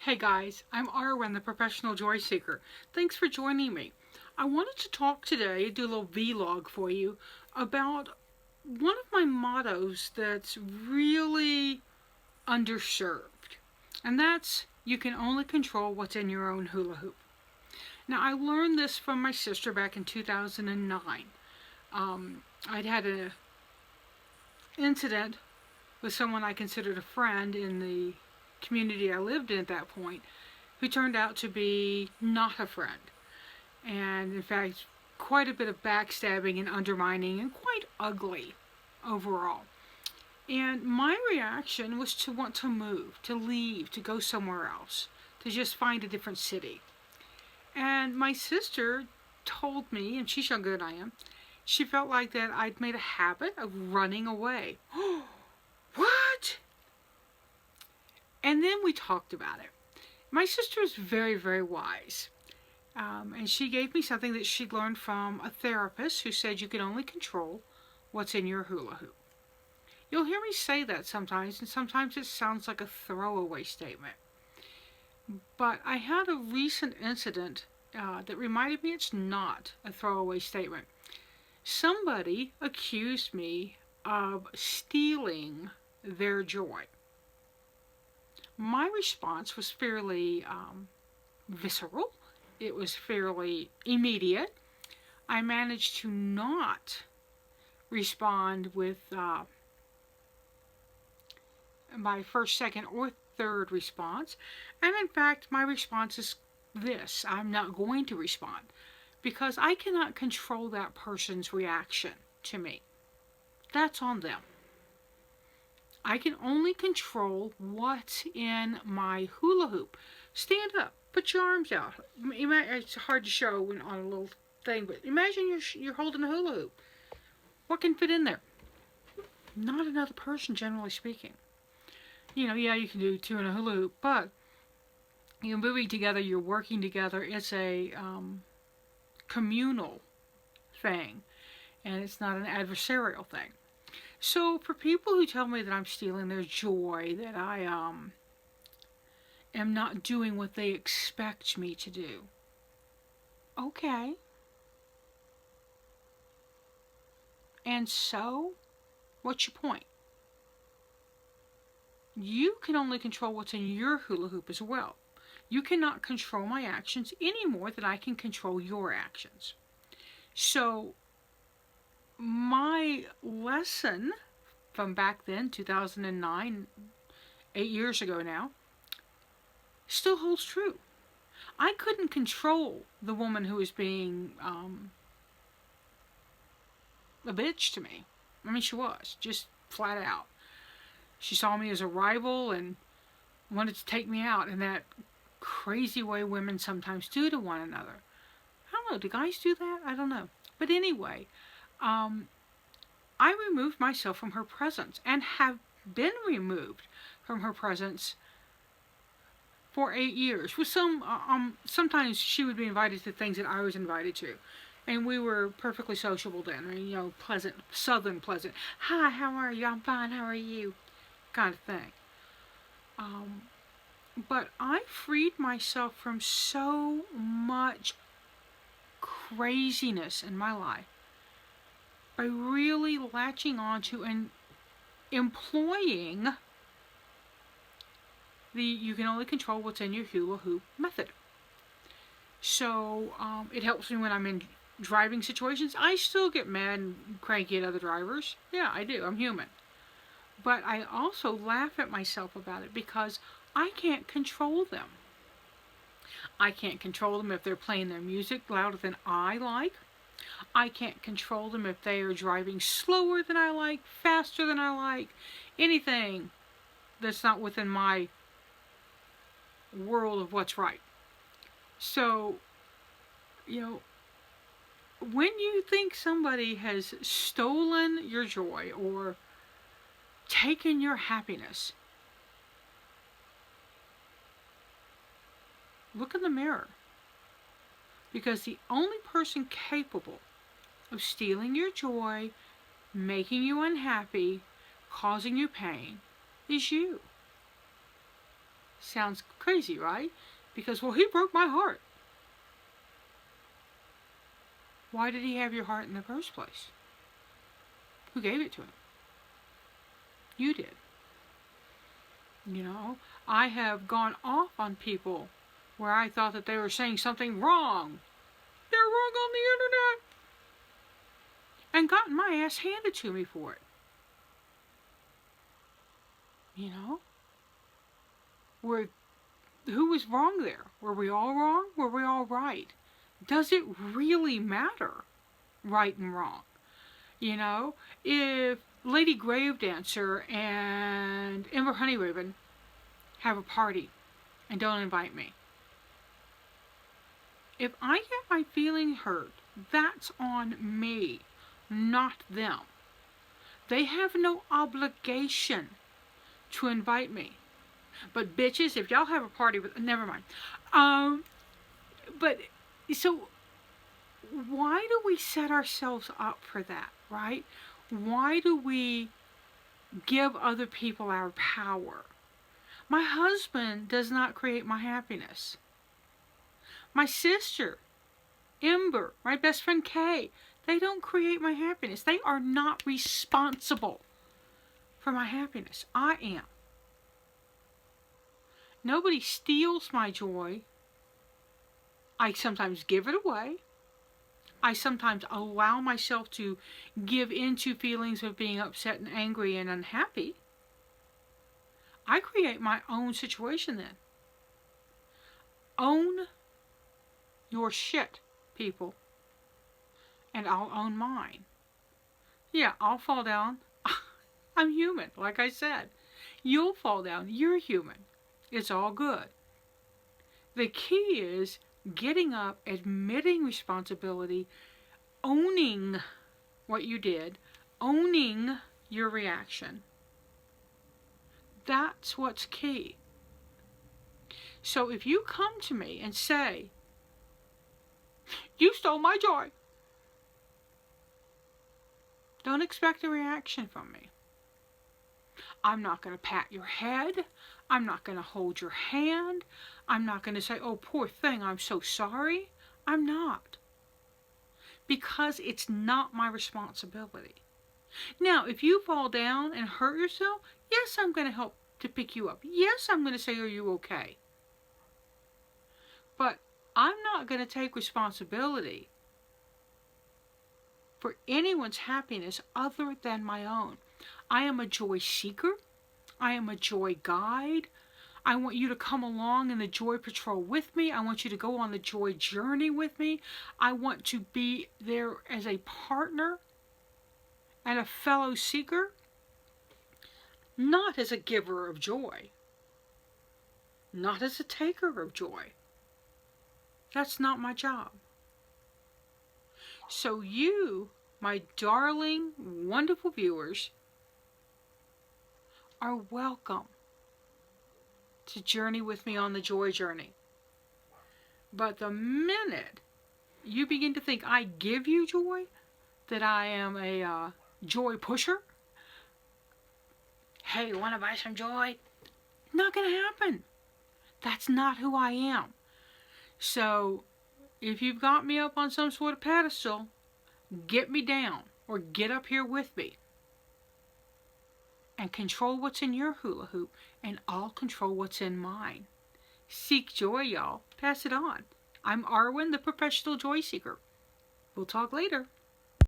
Hey guys, I'm Arwen, the professional joy seeker. Thanks for joining me. I wanted to talk today, do a little vlog for you, about one of my mottos that's really underserved. And that's, you can only control what's in your own hula hoop. Now, I learned this from my sister back in 2009. I'd had an incident with someone I considered a friend in the community I lived in at that point, who turned out to be not a friend. And in fact, quite a bit of backstabbing and undermining and quite ugly overall. And my reaction was to want to move, to leave, to go somewhere else, to just find a different city. And my sister told me, and she's younger than I am, she felt like that I'd made a habit of running away. What? And then we talked about it. My sister is very, very wise. And she gave me something that she'd learned from a therapist who said you can only control what's in your hula hoop. You'll hear me say that sometimes, and sometimes it sounds like a throwaway statement. But I had a recent incident that reminded me it's not a throwaway statement. Somebody accused me of stealing their joy. My response was fairly visceral. It was fairly immediate. I managed to not respond with my first, second, or third response. And in fact, my response is this: I'm not going to respond because I cannot control that person's reaction to me. That's on them. I can only control what's in my hula hoop. Stand up. Put your arms out. It's hard to show on a little thing, but imagine you're holding a hula hoop. What can fit in there? Not another person, generally speaking. Yeah, you can do two in a hula hoop, but you're moving together, you're working together. It's a communal thing, and it's not an adversarial thing. So for people who tell me that I'm stealing their joy, that I am not doing what they expect me to do, okay. And so, what's your point? You can only control what's in your hula hoop as well. You cannot control my actions any more than I can control your actions. So, my lesson from back then, 2009, 8 years ago now, still holds true. I couldn't control the woman who was being a bitch to me. I mean, she was, just flat out. She saw me as a rival and wanted to take me out in that crazy way women sometimes do to one another. I don't know, do guys do that? I don't know. But anyway, I removed myself from her presence and have been removed from her presence for 8 years. With sometimes she would be invited to things that I was invited to. And we were perfectly sociable then. I mean, pleasant, southern pleasant. Hi, how are you? I'm fine, how are you? Kind of thing. But I freed myself from so much craziness in my life by really latching onto and employing the you can only control what's in your hula hoop method. So it helps me when I'm in driving situations. I still get mad and cranky at other drivers. Yeah, I do. I'm human. But I also laugh at myself about it because I can't control them. I can't control them if they're playing their music louder than I like. I can't control them if they are driving slower than I like, faster than I like, anything that's not within my world of what's right. So, when you think somebody has stolen your joy or taken your happiness, look in the mirror. Because the only person capable of stealing your joy, making you unhappy, causing you pain, is you. Sounds crazy, right? Because, well, he broke my heart. Why did he have your heart in the first place? Who gave it to him? You did. You know, I have gone off on people where I thought that they were saying something wrong. They're wrong on the internet. And gotten my ass handed to me for it. You know? Who was wrong there? Were we all wrong? Were we all right? Does it really matter, right and wrong? You know, if Lady Gravedancer and Ember Honeyraven have a party and don't invite me, if I get my feeling hurt, that's on me, not them. They have no obligation to invite me. But bitches, if y'all have a party with, never mind. But so why do we set ourselves up for that, right? Why do we give other people our power? My husband does not create my happiness. My sister, Ember, my best friend Kay, they don't create my happiness. They are not responsible for my happiness. I am. Nobody steals my joy. I sometimes give it away. I sometimes allow myself to give into feelings of being upset and angry and unhappy. I create my own situation then. Own your shit, people. And I'll own mine. Yeah, I'll fall down. I'm human, like I said. You'll fall down. You're human. It's all good. The key is getting up, admitting responsibility, owning what you did, owning your reaction. That's what's key. So if you come to me and say, you stole my joy, don't expect a reaction from me. I'm not going to pat your head. I'm not going to hold your hand. I'm not going to say, oh, poor thing, I'm so sorry. I'm not. Because it's not my responsibility. Now, if you fall down and hurt yourself, yes, I'm going to help to pick you up. Yes, I'm going to say, are you okay? But I'm not going to take responsibility for anyone's happiness other than my own. I am a joy seeker. I am a joy guide. I want you to come along in the joy patrol with me. I want you to go on the joy journey with me. I want to be there as a partner and a fellow seeker, not as a giver of joy, not as a taker of joy. That's not my job. So you, my darling, wonderful viewers, are welcome to journey with me on the joy journey. But the minute you begin to think I give you joy, that I am a joy pusher, hey, want to buy some joy? Not going to happen. That's not who I am. So if you've got me up on some sort of pedestal, get me down or get up here with me and control what's in your hula hoop, and I'll control what's in mine. Seek joy, y'all. Pass it on. I'm Arwen, the professional joy seeker. We'll talk later.